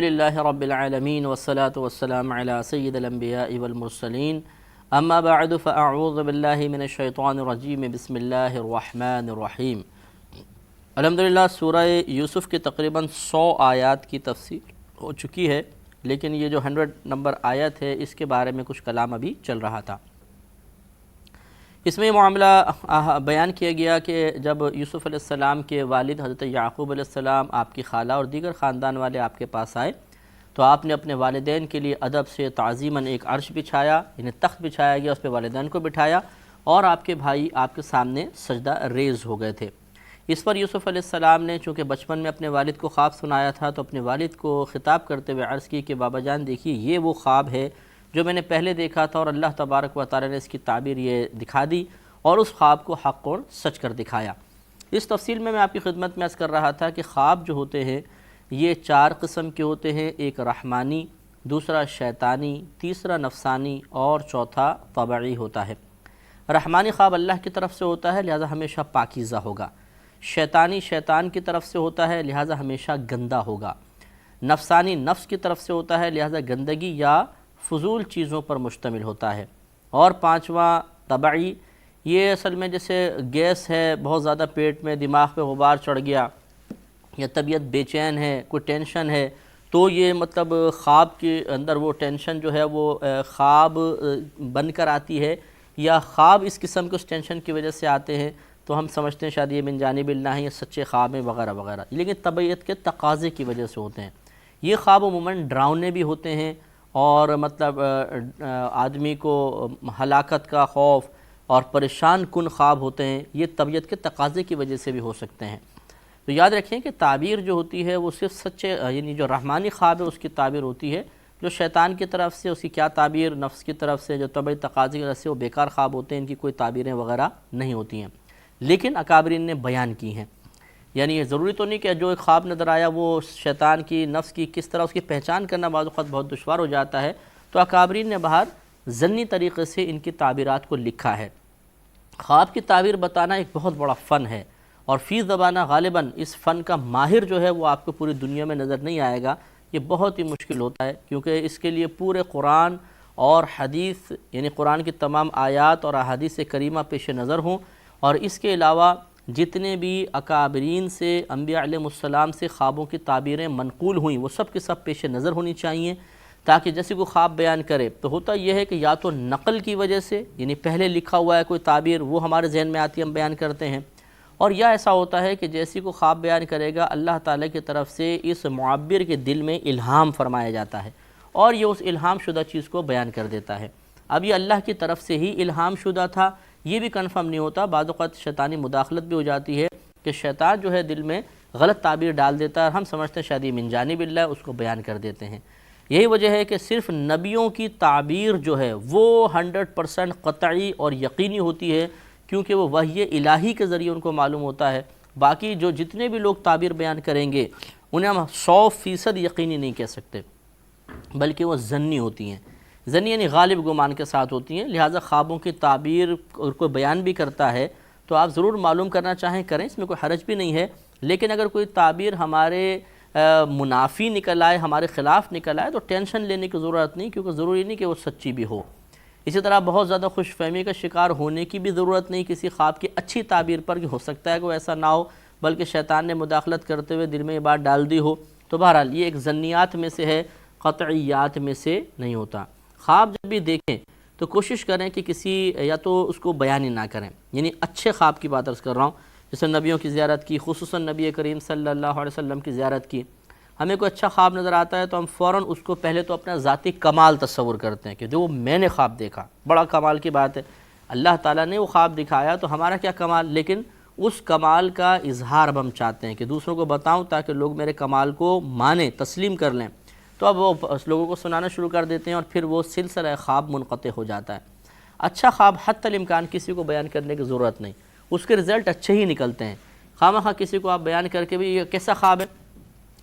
للہ رب العالمین والصلاة والسلام علی سید الانبیاء والمرسلین اما بعد فاعوذ باللہ من الشیطان الرجیم بسم اللہ الرحمن الرحیم۔ الحمدللہ سورہ یوسف کی تقریباً 100 آیات کی تفسیر ہو چکی ہے، لیکن یہ جو 100 نمبر آیت ہے اس کے بارے میں کچھ کلام ابھی چل رہا تھا۔ اس میں معاملہ بیان کیا گیا کہ جب یوسف علیہ السلام کے والد حضرت یعقوب علیہ السلام آپ کی خالہ اور دیگر خاندان والے آپ کے پاس آئے تو آپ نے اپنے والدین کے لیے ادب سے تعظیماً ایک عرش بچھایا، یعنی تخت بچھایا گیا، اس پہ والدین کو بٹھایا اور آپ کے بھائی آپ کے سامنے سجدہ ریز ہو گئے تھے۔ اس پر یوسف علیہ السلام نے چونکہ بچپن میں اپنے والد کو خواب سنایا تھا تو اپنے والد کو خطاب کرتے ہوئے عرض کی کہ بابا جان دیکھیے یہ وہ خواب ہے جو میں نے پہلے دیکھا تھا اور اللہ تبارک و تعالی نے اس کی تعبیر یہ دکھا دی اور اس خواب کو حق اور سچ کر دکھایا۔ اس تفصیل میں آپ کی خدمت میں عرض کر رہا تھا کہ خواب جو ہوتے ہیں یہ 4 قسم کے ہوتے ہیں، ایک رحمانی، دوسرا شیطانی، تیسرا نفسانی اور چوتھا طبعی ہوتا ہے۔ رحمانی خواب اللہ کی طرف سے ہوتا ہے لہذا ہمیشہ پاکیزہ ہوگا، شیطانی شیطان کی طرف سے ہوتا ہے لہذا ہمیشہ گندا ہوگا، نفسانی نفس کی طرف سے ہوتا ہے لہذا گندگی یا فضول چیزوں پر مشتمل ہوتا ہے، اور 5واں طبعی، یہ اصل میں جیسے گیس ہے، بہت زیادہ پیٹ میں دماغ پہ غبار چڑھ گیا یا طبیعت بے چین ہے، کوئی ٹینشن ہے تو یہ مطلب خواب کے اندر وہ ٹینشن جو ہے وہ خواب بن کر آتی ہے یا خواب اس قسم کے اس ٹینشن کی وجہ سے آتے ہیں تو ہم سمجھتے ہیں شاید یہ من جانب اللہ یہ سچے خواب ہیں وغیرہ وغیرہ، لیکن طبیعت کے تقاضے کی وجہ سے ہوتے ہیں۔ یہ خواب عموماً ڈراؤنے بھی ہوتے ہیں اور مطلب آدمی کو ہلاکت کا خوف اور پریشان کن خواب ہوتے ہیں، یہ طبیعت کے تقاضے کی وجہ سے بھی ہو سکتے ہیں۔ تو یاد رکھیں کہ تعبیر جو ہوتی ہے وہ صرف سچے یعنی جو رحمانی خواب ہے اس کی تعبیر ہوتی ہے، جو شیطان کی طرف سے اس کی کیا تعبیر، نفس کی طرف سے جو طبعی تقاضے کی وجہ سے وہ بیکار خواب ہوتے ہیں، ان کی کوئی تعبیریں وغیرہ نہیں ہوتی ہیں، لیکن اکابرین نے بیان کی ہیں۔ یعنی یہ ضروری تو نہیں کہ جو ایک خواب نظر آیا وہ شیطان کی نفس کی کس طرح اس کی پہچان کرنا بعض اوقات بہت دشوار ہو جاتا ہے، تو اکابرین نے باہر ضمنی طریقے سے ان کی تعبیرات کو لکھا ہے۔ خواب کی تعبیر بتانا ایک بہت بڑا فن ہے اور فی زبانہ غالباً اس فن کا ماہر جو ہے وہ آپ کو پوری دنیا میں نظر نہیں آئے گا، یہ بہت ہی مشکل ہوتا ہے کیونکہ اس کے لیے پورے قرآن اور حدیث یعنی قرآن کی تمام آیات اور احادیث کریمہ پیش نظر ہوں، اور اس کے علاوہ جتنے بھی اکابرین سے انبیاء علیہ السلام سے خوابوں کی تعبیریں منقول ہوئیں وہ سب کے سب پیش نظر ہونی چاہیے، تاکہ جیسے کوئی خواب بیان کرے تو ہوتا یہ ہے کہ یا تو نقل کی وجہ سے یعنی پہلے لکھا ہوا ہے کوئی تعبیر وہ ہمارے ذہن میں آتی ہے ہم بیان کرتے ہیں، اور یا ایسا ہوتا ہے کہ جیسی کو خواب بیان کرے گا اللہ تعالیٰ کی طرف سے اس معبر کے دل میں الہام فرمایا جاتا ہے اور یہ اس الہام شدہ چیز کو بیان کر دیتا ہے۔ اب یہ اللہ کی طرف سے ہی الہام شدہ تھا یہ بھی کنفرم نہیں ہوتا، بعض اوقات شیطانی مداخلت بھی ہو جاتی ہے کہ شیطان جو ہے دل میں غلط تعبیر ڈال دیتا ہے، ہم سمجھتے ہیں شاید یہ من جانب اللہ، اس کو بیان کر دیتے ہیں۔ یہی وجہ ہے کہ صرف نبیوں کی تعبیر جو ہے وہ 100% قطعی اور یقینی ہوتی ہے کیونکہ وہ وحی الہی کے ذریعے ان کو معلوم ہوتا ہے، باقی جو جتنے بھی لوگ تعبیر بیان کریں گے انہیں ہم 100% یقینی نہیں کہہ سکتے بلکہ وہ ظنی ہوتی ہیں، ظنی یعنی غالب گمان کے ساتھ ہوتی ہیں، لہٰذا خوابوں کی تعبیر کوئی بیان بھی کرتا ہے تو آپ ضرور معلوم کرنا چاہیں کریں، اس میں کوئی حرج بھی نہیں ہے، لیکن اگر کوئی تعبیر ہمارے منافی نکل آئے ہمارے خلاف نکل آئے تو ٹینشن لینے کی ضرورت نہیں، کیونکہ ضروری نہیں کہ وہ سچی بھی ہو۔ اسی طرح بہت زیادہ خوش فہمی کا شکار ہونے کی بھی ضرورت نہیں کسی خواب کی اچھی تعبیر پر، کہ ہو سکتا ہے کہ وہ ایسا نہ ہو بلکہ شیطان نے مداخلت کرتے ہوئے دل میں یہ بات ڈال دی ہو، تو بہرحال یہ ایک ظنیات میں سے ہے، قطعیات میں سے نہیں ہوتا۔ خواب جب بھی دیکھیں تو کوشش کریں کہ کسی یا تو اس کو بیان ہی نہ کریں، یعنی اچھے خواب کی بات عرض کر رہا ہوں، جیسے نبیوں کی زیارت کی، خصوصاً نبی کریم صلی اللہ علیہ وسلم کی زیارت کی، ہمیں کوئی اچھا خواب نظر آتا ہے تو ہم فوراً اس کو پہلے تو اپنا ذاتی کمال تصور کرتے ہیں کہ جو میں نے خواب دیکھا بڑا کمال کی بات ہے، اللہ تعالیٰ نے وہ خواب دکھایا تو ہمارا کیا کمال، لیکن اس کمال کا اظہار ہم چاہتے ہیں کہ دوسروں کو بتاؤں تاکہ لوگ میرے کمال کو مانیں تسلیم کر لیں، تو اب وہ لوگوں کو سنانا شروع کر دیتے ہیں اور پھر وہ سلسلہ خواب منقطع ہو جاتا ہے۔ اچھا خواب حتی الامکان کسی کو بیان کرنے کی ضرورت نہیں، اس کے رزلٹ اچھے ہی نکلتے ہیں، خواہ کسی کو آپ بیان کر کے بھی یہ کیسا خواب ہے،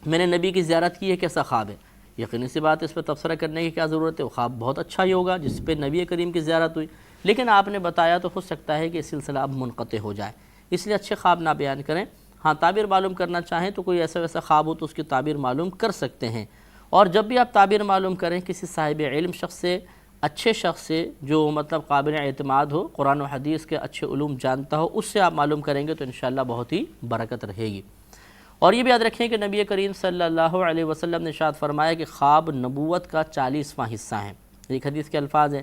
میں نے نبی کی زیارت کی ہے کیسا خواب ہے، یقینی سی بات ہے اس پہ تبصرہ کرنے کی کیا ضرورت ہے، وہ خواب بہت اچھا ہی ہوگا جس پہ نبی کریم کی زیارت ہوئی، لیکن آپ نے بتایا تو ہو سکتا ہے کہ یہ سلسلہ اب منقطع ہو جائے، اس لیے اچھے خواب نہ بیان کریں۔ ہاں تعبیر معلوم کرنا چاہیں تو کوئی ایسا ویسا خواب ہو تو اس کی تعبیر معلوم کر سکتے ہیں، اور جب بھی آپ تعبیر معلوم کریں کسی صاحب علم شخص سے، اچھے شخص سے جو مطلب قابل اعتماد ہو، قرآن و حدیث کے اچھے علوم جانتا ہو، اس سے آپ معلوم کریں گے تو انشاءاللہ بہت ہی برکت رہے گی۔ اور یہ بھی یاد رکھیں کہ نبی کریم صلی اللہ علیہ وسلم نے ارشاد فرمایا کہ خواب نبوت کا 40واں حصہ ہیں۔ ایک حدیث کے الفاظ ہیں،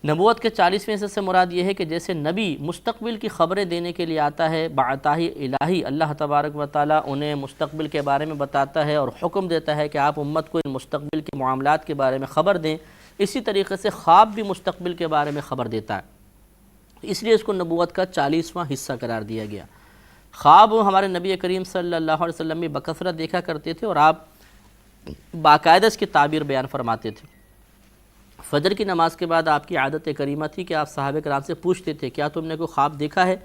نبوت کے 40ویں حصے سے مراد یہ ہے کہ جیسے نبی مستقبل کی خبریں دینے کے لیے آتا ہے، بعطاء الہی اللہ تبارک و تعالیٰ انہیں مستقبل کے بارے میں بتاتا ہے اور حکم دیتا ہے کہ آپ امت کو ان مستقبل کے معاملات کے بارے میں خبر دیں، اسی طریقے سے خواب بھی مستقبل کے بارے میں خبر دیتا ہے، اس لیے اس کو نبوت کا 40واں حصہ قرار دیا گیا۔ خواب ہمارے نبی کریم صلی اللہ علیہ وسلم بھی بکثرت دیکھا کرتے تھے اور آپ باقاعدہ اس کی تعبیر بیان فرماتے تھے۔ فجر کی نماز کے بعد آپ کی عادت کریمہ تھی کہ آپ صحابہ کرام سے پوچھتے تھے کیا تم نے کوئی خواب دیکھا ہے؟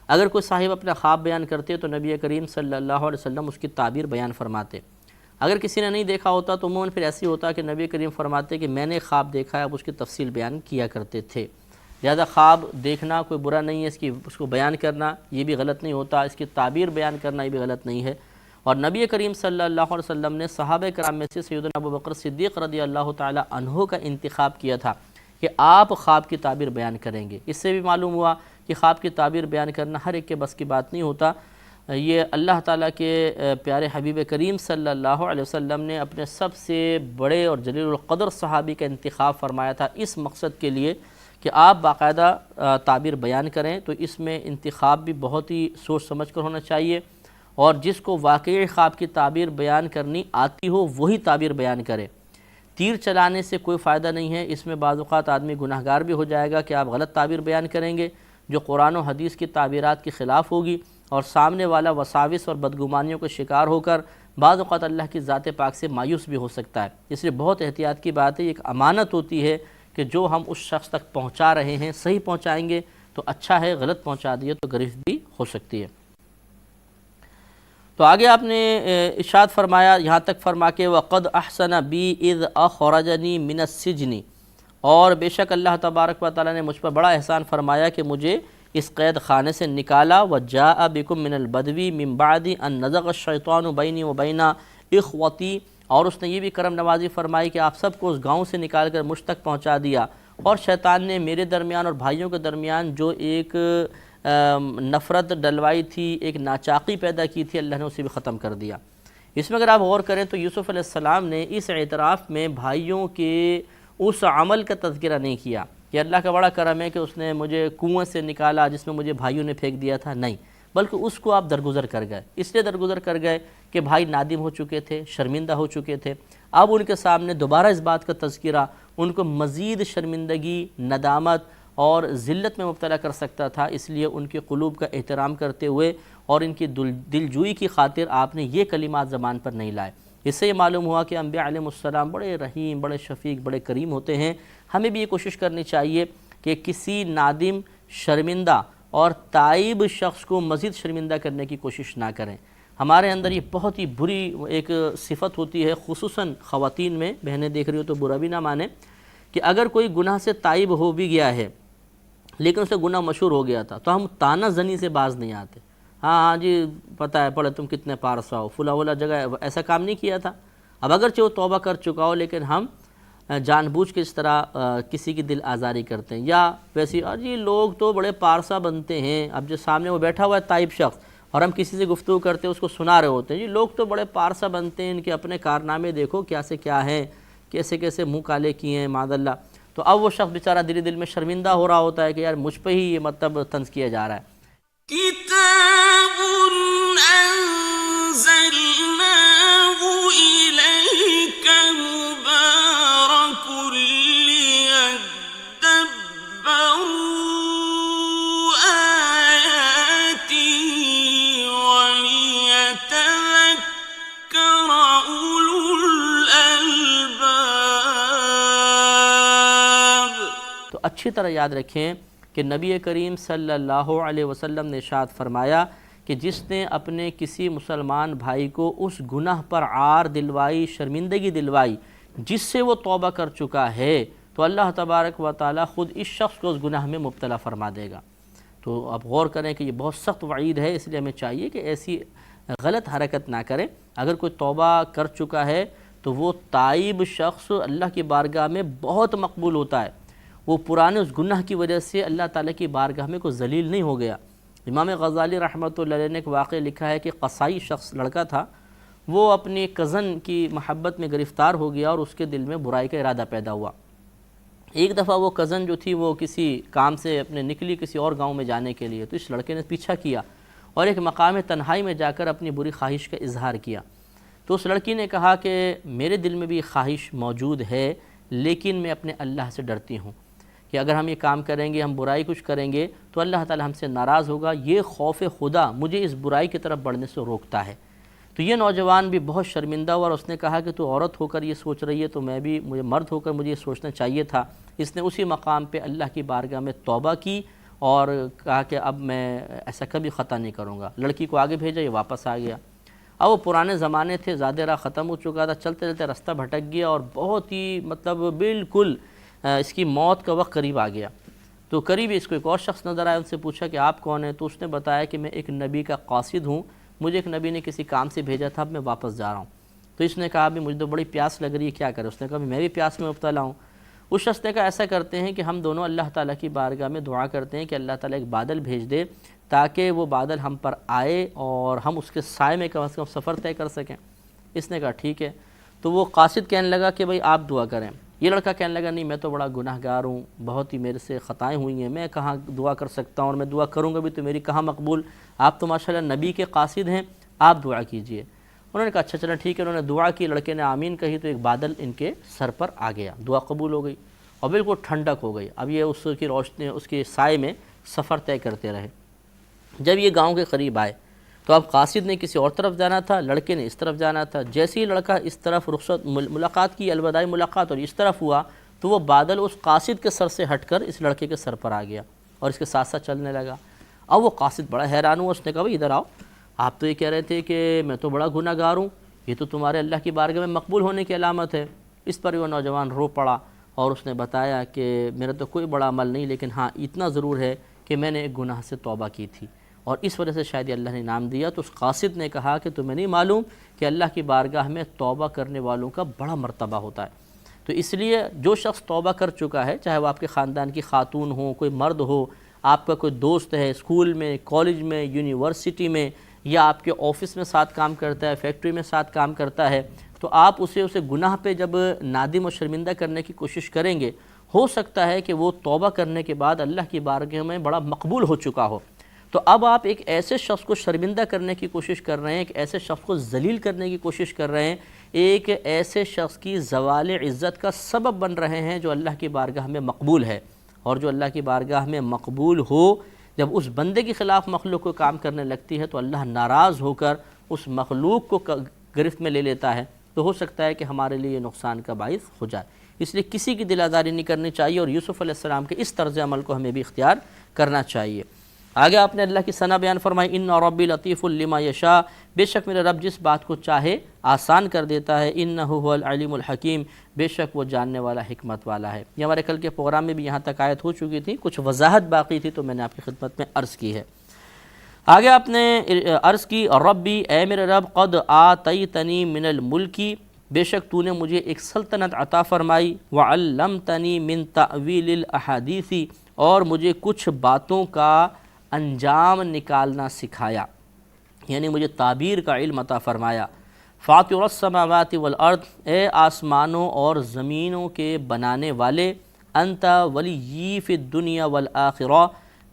اگر کوئی صاحب اپنا خواب بیان کرتے تو نبی کریم صلی اللہ علیہ وسلم اس کی تعبیر بیان فرماتے۔ اگر کسی نے نہیں دیکھا ہوتا تو عموماً پھر ایسی ہوتا کہ نبی کریم فرماتے کہ میں نے خواب دیکھا ہے، اب اس کی تفصیل بیان کیا کرتے تھے۔ لہذا خواب دیکھنا کوئی برا نہیں ہے، اس کو بیان کرنا یہ بھی غلط نہیں ہوتا، اس کی تعبیر بیان کرنا یہ بھی غلط نہیں ہے۔ اور نبی کریم صلی اللہ علیہ وسلم نے صحابہ کرام میں سے سیدنا ابوبکر صدیق رضی اللہ تعالی عنہ کا انتخاب کیا تھا کہ آپ خواب کی تعبیر بیان کریں گے۔ اس سے بھی معلوم ہوا کہ خواب کی تعبیر بیان کرنا ہر ایک کے بس کی بات نہیں ہوتا، یہ اللہ تعالیٰ کے پیارے حبیب کریم صلی اللہ علیہ وسلم نے اپنے سب سے بڑے اور جلیل القدر صحابی کا انتخاب فرمایا تھا اس مقصد کے لیے کہ آپ باقاعدہ تعبیر بیان کریں۔ تو اس میں انتخاب بھی بہت ہی سوچ سمجھ کر ہونا چاہیے، اور جس کو واقعی خواب کی تعبیر بیان کرنی آتی ہو وہی تعبیر بیان کرے۔ تیر چلانے سے کوئی فائدہ نہیں ہے، اس میں بعض اوقات آدمی گناہگار بھی ہو جائے گا کہ آپ غلط تعبیر بیان کریں گے جو قرآن و حدیث کی تعبیرات کے خلاف ہوگی، اور سامنے والا وساوس اور بدگمانیوں کا شکار ہو کر بعض اوقات اللہ کی ذات پاک سے مایوس بھی ہو سکتا ہے۔ اس لیے بہت احتیاط کی بات ہے، یہ ایک امانت ہوتی ہے کہ جو ہم اس شخص تک پہنچا رہے ہیں صحیح پہنچائیں گے تو اچھا ہے، غلط پہنچا دیے تو گرفت بھی ہو سکتی ہے۔ تو آگے آپ نے ارشاد فرمایا یہاں تک فرما کے وَقَدْ أَحْسَنَ بِي إِذْ أَخْرَجَنِي مِنَ السِّجْنِ، اور بے شک اللہ تبارک و تعالیٰ نے مجھ پر بڑا احسان فرمایا کہ مجھے اس قید خانے سے نکالا۔ وَجَاءَ بِكُم مِّنَ الْبَدْوِ مِن بَعْدِ أَن نَزَغَ الشَّيْطَانُ بَيْنِي وَبَيْنَ إِخْوَتِي، اور اس نے یہ بھی کرم نوازی فرمائی کہ آپ سب کو اس گاؤں سے نکال کر مجھ تک پہنچا دیا، اور شیطان نے میرے درمیان اور بھائیوں کے درمیان جو ایک نفرت ڈلوائی تھی، ایک ناچاقی پیدا کی تھی، اللہ نے اسے بھی ختم کر دیا۔ اس میں اگر آپ غور کریں تو یوسف علیہ السلام نے اس اعتراف میں بھائیوں کے اس عمل کا تذکرہ نہیں کیا کہ اللہ کا بڑا کرم ہے کہ اس نے مجھے کنویں سے نکالا جس میں مجھے بھائیوں نے پھینک دیا تھا، نہیں، بلکہ اس کو آپ درگزر کر گئے۔ اس لیے درگزر کر گئے کہ بھائی نادم ہو چکے تھے، شرمندہ ہو چکے تھے، اب ان کے سامنے دوبارہ اس بات کا تذکرہ ان کو مزید شرمندگی، ندامت اور ذلت میں مبتلا کر سکتا تھا، اس لیے ان کے قلوب کا احترام کرتے ہوئے اور ان کی دلجوئی کی خاطر آپ نے یہ کلمات زبان پر نہیں لائے۔ اس سے یہ معلوم ہوا کہ انبیاء علیہ السلام بڑے رحیم، بڑے شفیق، بڑے کریم ہوتے ہیں۔ ہمیں بھی یہ کوشش کرنی چاہیے کہ کسی نادم، شرمندہ اور تائب شخص کو مزید شرمندہ کرنے کی کوشش نہ کریں۔ ہمارے اندر یہ بہت ہی بری ایک صفت ہوتی ہے، خصوصاً خواتین میں، بہنیں دیکھ رہی ہو تو برا بھی نہ مانیں، کہ اگر کوئی گناہ سے تائب ہو بھی گیا ہے لیکن اسے گناہ مشہور ہو گیا تھا تو ہم تانا زنی سے باز نہیں آتے۔ ہاں جی پتہ ہے، پڑھے تم کتنے پارسا ہو، فلاں جگہ ایسا کام نہیں کیا تھا۔ اب اگرچہ وہ توبہ کر چکا ہو لیکن ہم جان بوجھ کے اس طرح کسی کی دل آزاری کرتے ہیں، یا ویسی جی لوگ تو بڑے پارسا بنتے ہیں۔ اب جو سامنے وہ بیٹھا ہوا ہے تائب شخص اور ہم کسی سے گفتگو کرتے ہیں، اس کو سنا رہے ہوتے ہیں، جی لوگ تو بڑے پارسا بنتے ہیں، ان کے اپنے کارنامے دیکھو کیا سے کیا ہیں، کیسے کیسے منہ کالے کیے ہیں معاذ اللہ۔ تو اب وہ شخص بیچارہ دل میں شرمندہ ہو رہا ہوتا ہے کہ یار مجھ پہ ہی یہ مطلب طنز کیا جا رہا ہے۔ کتاب انزلناہ الیک مبارک لیدبروا آیاتہ ولیتذکر اولو الالباب۔ تو اچھی طرح یاد رکھیں کہ نبی کریم صلی اللہ علیہ وسلم نے ارشاد فرمایا کہ جس نے اپنے کسی مسلمان بھائی کو اس گناہ پر عار دلوائی، شرمندگی دلوائی جس سے وہ توبہ کر چکا ہے، تو اللہ تبارک و تعالیٰ خود اس شخص کو اس گناہ میں مبتلا فرما دے گا۔ تو اب غور کریں کہ یہ بہت سخت وعید ہے، اس لیے ہمیں چاہیے کہ ایسی غلط حرکت نہ کریں۔ اگر کوئی توبہ کر چکا ہے تو وہ تائب شخص اللہ کی بارگاہ میں بہت مقبول ہوتا ہے۔ وہ پرانے اس گناہ کی وجہ سے اللہ تعالیٰ کی بارگاہ میں کوئی ذلیل نہیں ہو گیا۔ امام غزالی رحمۃ اللہ علیہ نے ایک واقعہ لکھا ہے کہ قصائی شخص لڑکا تھا، وہ اپنی کزن کی محبت میں گرفتار ہو گیا اور اس کے دل میں برائی کا ارادہ پیدا ہوا۔ ایک دفعہ وہ کزن جو تھی وہ کسی کام سے اپنے نکلی کسی اور گاؤں میں جانے کے لیے، تو اس لڑکے نے پیچھا کیا اور ایک مقام تنہائی میں جا کر اپنی بری خواہش کا اظہار کیا۔ تو اس لڑکی نے کہا کہ میرے دل میں بھی خواہش موجود ہے، لیکن میں اپنے اللہ سے ڈرتی ہوں کہ اگر ہم یہ کام کریں گے، ہم برائی کچھ کریں گے تو اللہ تعالیٰ ہم سے ناراض ہوگا، یہ خوف خدا مجھے اس برائی کی طرف بڑھنے سے روکتا ہے۔ تو یہ نوجوان بھی بہت شرمندہ ہوا اور اس نے کہا کہ تو عورت ہو کر یہ سوچ رہی ہے تو میں بھی مجھے مرد ہو کر مجھے یہ سوچنا چاہیے تھا۔ اس نے اسی مقام پہ اللہ کی بارگاہ میں توبہ کی اور کہا کہ اب میں ایسا کبھی خطا نہیں کروں گا۔ لڑکی کو آگے بھیجا، یہ واپس آ گیا۔ اب وہ پرانے زمانے تھے، زیادہ راہ ختم ہو چکا تھا، چلتے چلتے رستہ بھٹک گیا اور بہت ہی بالکل اس کی موت کا وقت قریب آ گیا۔ تو قریب اس کو ایک اور شخص نظر آیا، ان سے پوچھا کہ آپ کون ہیں؟ تو اس نے بتایا کہ میں ایک نبی کا قاصد ہوں، مجھے ایک نبی نے کسی کام سے بھیجا تھا، اب میں واپس جا رہا ہوں۔ تو اس نے کہا بھی مجھے تو بڑی پیاس لگ رہی ہے، کیا کرے؟ اس نے کہا میں بھی پیاس میں مبتلا ہوں۔ اس شخص نے کہا ایسا کرتے ہیں کہ ہم دونوں اللہ تعالیٰ کی بارگاہ میں دعا کرتے ہیں کہ اللہ تعالیٰ ایک بادل بھیج دے تاکہ وہ بادل ہم پر آئے اور ہم اس کے سائے میں کم از کم سفر طے کر سکیں۔ اس نے کہا ٹھیک ہے۔ تو وہ قاصد کہنے لگا کہ بھائی آپ دعا کریں۔ یہ لڑکا کہنے لگا نہیں، میں تو بڑا گناہ گار ہوں، بہت ہی میرے سے خطائیں ہوئی ہیں، میں کہاں دعا کر سکتا ہوں، اور میں دعا کروں گا بھی تو میری کہاں مقبول، آپ تو ماشاءاللہ نبی کے قاصد ہیں، آپ دعا کیجئے۔ انہوں نے کہا اچھا چلیں ٹھیک ہے۔ انہوں نے دعا کی، لڑکے نے آمین کہی تو ایک بادل ان کے سر پر آ گیا، دعا قبول ہو گئی اور بالکل ٹھنڈک ہو گئی۔ اب یہ اس کی روشنی، اس کے سائے میں سفر طے کرتے رہے۔ جب یہ گاؤں کے قریب آئے تو اب قاصد نے کسی اور طرف جانا تھا، لڑکے نے اس طرف جانا تھا۔ جیسے ہی لڑکا اس طرف رخصت ملاقات کی، الوداعی ملاقات، اور اس طرف ہوا تو وہ بادل اس قاصد کے سر سے ہٹ کر اس لڑکے کے سر پر آ گیا اور اس کے ساتھ ساتھ چلنے لگا۔ اب وہ قاصد بڑا حیران ہوا، اس نے کہا بھائی ادھر آؤ، آپ تو یہ کہہ رہے تھے کہ میں تو بڑا گناہ گار ہوں، یہ تو تمہارے اللہ کی بارگاہ میں مقبول ہونے کی علامت ہے۔ اس پر وہ نوجوان رو پڑا اور اس نے بتایا کہ میرا تو کوئی بڑا عمل نہیں، لیکن ہاں اتنا ضرور ہے کہ میں نے ایک گناہ سے توبہ کی تھی اور اس وجہ سے شاید اللہ نے انعام دیا۔ تو اس قاصد نے کہا کہ تمہیں نہیں معلوم کہ اللہ کی بارگاہ میں توبہ کرنے والوں کا بڑا مرتبہ ہوتا ہے۔ تو اس لیے جو شخص توبہ کر چکا ہے، چاہے وہ آپ کے خاندان کی خاتون ہو، کوئی مرد ہو، آپ کا کوئی دوست ہے اسکول میں، کالج میں، یونیورسٹی میں، یا آپ کے آفس میں ساتھ کام کرتا ہے، فیکٹری میں ساتھ کام کرتا ہے، تو آپ اسے گناہ پہ جب نادم و شرمندہ کرنے کی کوشش کریں گے، ہو سکتا ہے کہ وہ توبہ کرنے کے بعد اللہ کی بارگاہ میں بڑا مقبول ہو چکا ہو۔ تو اب آپ ایک ایسے شخص کو شرمندہ کرنے کی کوشش کر رہے ہیں، ایک ایسے شخص کو ذلیل کرنے کی کوشش کر رہے ہیں، ایک ایسے شخص کی زوال عزت کا سبب بن رہے ہیں جو اللہ کی بارگاہ میں مقبول ہے۔ اور جو اللہ کی بارگاہ میں مقبول ہو، جب اس بندے کے خلاف مخلوق کو کام کرنے لگتی ہے تو اللہ ناراض ہو کر اس مخلوق کو گرفت میں لے لیتا ہے، تو ہو سکتا ہے کہ ہمارے لیے یہ نقصان کا باعث ہو جائے۔ اس لیے کسی کی دل آزاری نہیں کرنی چاہیے اور یوسف علیہ السلام کے اس طرز عمل کو ہمیں بھی اختیار کرنا چاہیے۔ آگے آپ نے اللہ کی ثنا بیان فرمائی، ان ربی لطیف لما یشاء، بے شک میرے رب جس بات کو چاہے آسان کر دیتا ہے، انہ هو العلیم الحکیم، بے شک وہ جاننے والا حکمت والا ہے۔ یہ ہمارے کل کے پروگرام میں بھی یہاں تک آیت ہو چکی تھی، کچھ وضاحت باقی تھی تو میں نے آپ کی خدمت میں عرض کی ہے۔ آگے آپ نے عرض کی، ربی اے میرے رب، قد آتیتنی من الملکی، بے شک تو نے مجھے ایک سلطنت عطا فرمائی، وعلمتنی من تأویل الاحادیث، اور مجھے کچھ باتوں کا انجام نکالنا سکھایا، یعنی مجھے تعبیر کا علم عطا فرمایا۔ فاطر السماوات والارض، اے آسمانوں اور زمینوں کے بنانے والے، انت ولی فی الدنیا والآخرہ،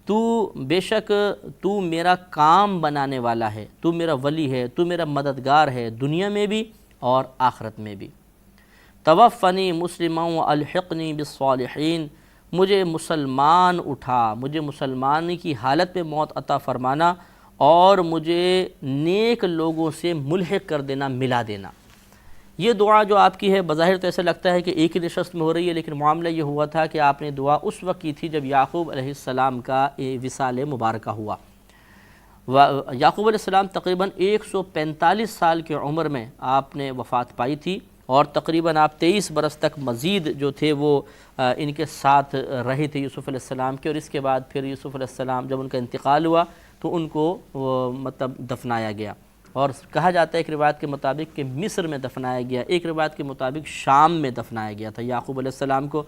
تو بے شک تو میرا کام بنانے والا ہے، تو میرا ولی ہے، تو میرا مددگار ہے، دنیا میں بھی اور آخرت میں بھی۔ توفنی مسلما والحقنی بالصالحین، مجھے مسلمان اٹھا، مجھے مسلمان کی حالت میں موت عطا فرمانا اور مجھے نیک لوگوں سے ملحق کر دینا، ملا دینا۔ یہ دعا جو آپ کی ہے بظاہر تو ایسا لگتا ہے کہ ایک ہی نشست میں ہو رہی ہے، لیکن معاملہ یہ ہوا تھا کہ آپ نے دعا اس وقت کی تھی جب یعقوب علیہ السلام کا وصال مبارکہ ہوا۔ یعقوب علیہ السلام تقریباً 145 سال کی عمر میں آپ نے وفات پائی تھی اور تقریباً آپ 23 برس تک مزید جو تھے وہ ان کے ساتھ رہے تھے یوسف علیہ السلام کے، اور اس کے بعد پھر یوسف علیہ السلام جب ان کا انتقال ہوا تو ان کو مطلب دفنایا گیا۔ اور کہا جاتا ہے ایک روایت کے مطابق کہ مصر میں دفنایا گیا، ایک روایت کے مطابق شام میں دفنایا گیا تھا یعقوب علیہ السلام کو۔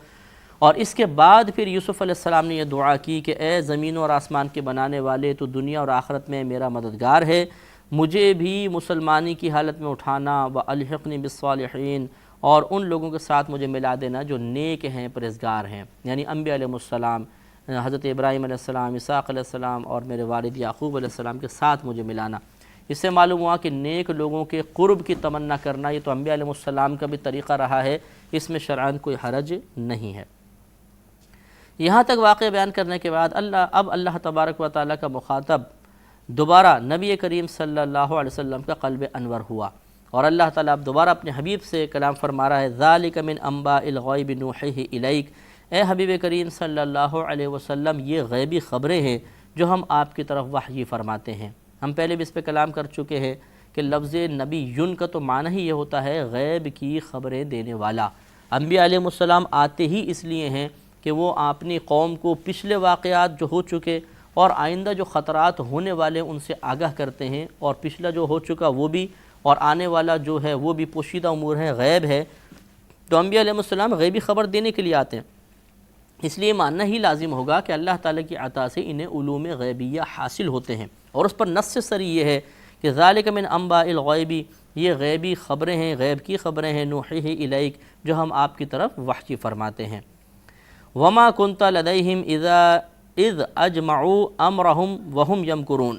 اور اس کے بعد پھر یوسف علیہ السلام نے یہ دعا کی کہ اے زمین اور آسمان کے بنانے والے، تو دنیا اور آخرت میں میرا مددگار ہے، مجھے بھی مسلمانی کی حالت میں اٹھانا، وَأَلْحِقْنِي بِالصَّالِحِينَ، اور ان لوگوں کے ساتھ مجھے ملا دینا جو نیک ہیں، پرہیزگار ہیں، یعنی انبیاء علیہ السلام، حضرت ابراہیم علیہ السلام، اسحاق علیہ السلام اور میرے والد یعقوب علیہ السلام کے ساتھ مجھے ملانا۔ اس سے معلوم ہوا کہ نیک لوگوں کے قرب کی تمنا کرنا یہ تو انبیاء علیہ السلام کا بھی طریقہ رہا ہے، اس میں شرعاً کوئی حرج نہیں ہے۔ یہاں تک واقعہ بیان کرنے کے بعد اب اللہ تبارک و تعالیٰ کا مخاطب دوبارہ نبی کریم صلی اللہ علیہ وسلم کا قلب انور ہوا، اور اللہ تعالیٰ اب دوبارہ اپنے حبیب سے کلام فرما رہا ہے، ذَلِكَ مِنْ أَنْبَاءِ الْغَيْبِ نُوحِيهِ إِلَيْكَ، اے حبیب کریم صلی اللہ علیہ وسلم یہ غیبی خبریں ہیں جو ہم آپ کی طرف وحی فرماتے ہیں۔ ہم پہلے بھی اس پہ کلام کر چکے ہیں کہ لفظ نبی یون کا تو معنی ہی یہ ہوتا ہے غیب کی خبریں دینے والا۔ انبیاء علیہ السلام آتے ہی اس لیے ہیں کہ وہ اپنی قوم کو پچھلے واقعات جو ہو چکے اور آئندہ جو خطرات ہونے والے ان سے آگاہ کرتے ہیں، اور پچھلا جو ہو چکا وہ بھی، اور آنے والا جو ہے وہ بھی پوشیدہ امور ہے، غیب ہے۔ تو انبیاء علیہ السلام غیبی خبر دینے کے لیے آتے ہیں، اس لیے ماننا ہی لازم ہوگا کہ اللہ تعالیٰ کی عطا سے انہیں علوم غیبیہ حاصل ہوتے ہیں، اور اس پر نص سری یہ ہے کہ ذَلِكَ مِنْ أَنْبَاءِ الْغَيْبِ، یہ غیبی خبریں ہیں، غیب کی خبریں ہیں، نُوحِيهِ إِلَيْكَ، جو ہم آپ کی طرف وحی فرماتے ہیں۔ وَمَا كُنْتَ لَدَيْهِمْ إِذْ أَجْمَعُوا أَمْرَهُمْ وَهُمْ يَمْكُرُونَ،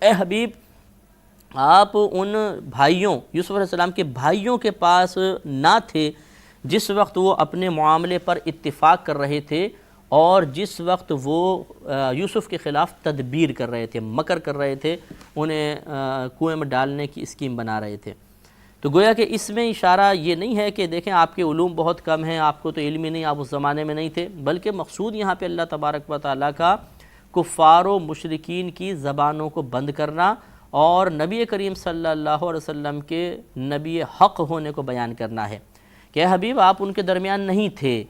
اے حبیب آپ ان بھائیوں، یوسف علیہ السلام کے بھائیوں کے پاس نہ تھے جس وقت وہ اپنے معاملے پر اتفاق کر رہے تھے، اور جس وقت وہ یوسف کے خلاف تدبیر کر رہے تھے، مکر کر رہے تھے، انہیں کنویں میں ڈالنے کی اسکیم بنا رہے تھے۔ تو گویا کہ اس میں اشارہ یہ نہیں ہے کہ دیکھیں آپ کے علوم بہت کم ہیں، آپ کو تو علم ہی نہیں، آپ اس زمانے میں نہیں تھے، بلکہ مقصود یہاں پہ اللہ تبارک و تعالیٰ کا کفار و مشرکین کی زبانوں کو بند کرنا اور نبی کریم صلی اللہ علیہ وسلم کے نبی حق ہونے کو بیان کرنا ہے کہ اے حبیب آپ ان کے درمیان نہیں تھے،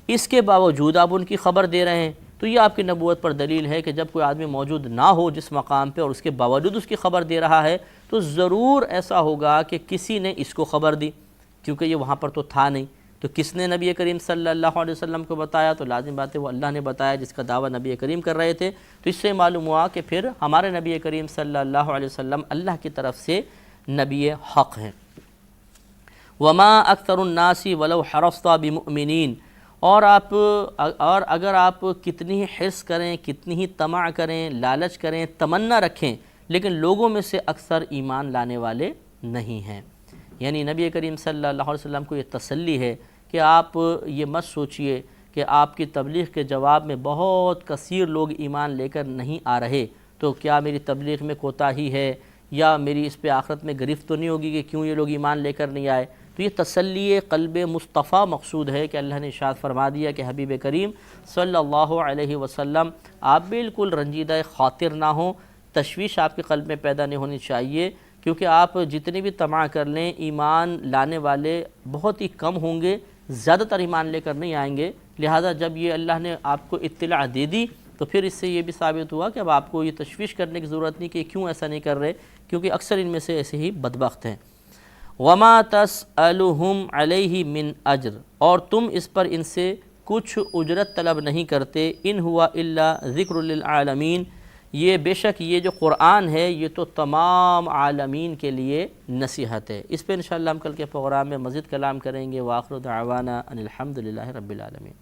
اس کے باوجود آپ ان کی خبر دے رہے ہیں، تو یہ آپ کی نبوت پر دلیل ہے کہ جب کوئی آدمی موجود نہ ہو جس مقام پہ اور اس کے باوجود اس کی خبر دے رہا ہے تو ضرور ایسا ہوگا کہ کسی نے اس کو خبر دی، کیونکہ یہ وہاں پر تو تھا نہیں۔ تو کس نے نبی کریم صلی اللہ علیہ وسلم کو بتایا؟ تو لازم بات ہے وہ اللہ نے بتایا جس کا دعویٰ نبی کریم کر رہے تھے۔ تو اس سے معلوم ہوا کہ پھر ہمارے نبی کریم صلی اللہ علیہ وسلم اللہ کی طرف سے نبی حق ہیں۔ وَمَا أَكْثَرُ النَّاسِ وَلَوْ حَرَصْتَ بِمُؤْمِنِينَ، اور اگر آپ کتنی ہی حرص کریں، کتنی ہی طمع کریں، لالچ کریں، تمنا رکھیں، لیکن لوگوں میں سے اکثر ایمان لانے والے نہیں ہیں۔ یعنی نبی کریم صلی اللہ علیہ وسلم کو یہ تسلی ہے کہ آپ یہ مت سوچئے کہ آپ کی تبلیغ کے جواب میں بہت کثیر لوگ ایمان لے کر نہیں آ رہے، تو کیا میری تبلیغ میں کوتاہی ہے یا میری اس پہ آخرت میں گرفت تو نہیں ہوگی کہ کیوں یہ لوگ ایمان لے کر نہیں آئے؟ تو یہ تسلی قلب مصطفیٰ مقصود ہے کہ اللہ نے ارشاد فرما دیا کہ حبیب کریم صلی اللہ علیہ وسلم آپ بالکل رنجیدہ خاطر نہ ہوں، تشویش آپ کے قلب میں پیدا نہیں ہونی چاہیے، کیونکہ آپ جتنی بھی طمع کر لیں ایمان لانے والے بہت ہی کم ہوں گے، زیادہ تر ایمان لے کر نہیں آئیں گے۔ لہٰذا جب یہ اللہ نے آپ کو اطلاع دے دی تو پھر اس سے یہ بھی ثابت ہوا کہ اب آپ کو یہ تشویش کرنے کی ضرورت نہیں کہ کیوں ایسا نہیں کر رہے، کیونکہ اکثر ان میں سے ایسے ہی بدبخت ہیں۔ وَمَا تَسْأَلُهُمْ عَلَيْهِ مِنْ أَجْرٍ، اور تم اس پر ان سے کچھ اجرت طلب نہیں کرتے، ان ہوا الا ذکر للعالمین، یہ بے شک یہ جو قرآن ہے یہ تو تمام عالمین کے لیے نصیحت ہے۔ اس پہ انشاءاللہ ہم کل کے پروگرام میں مزید کلام کریں گے۔ وآخر دعوانا ان الحمد للہ رب العالمین۔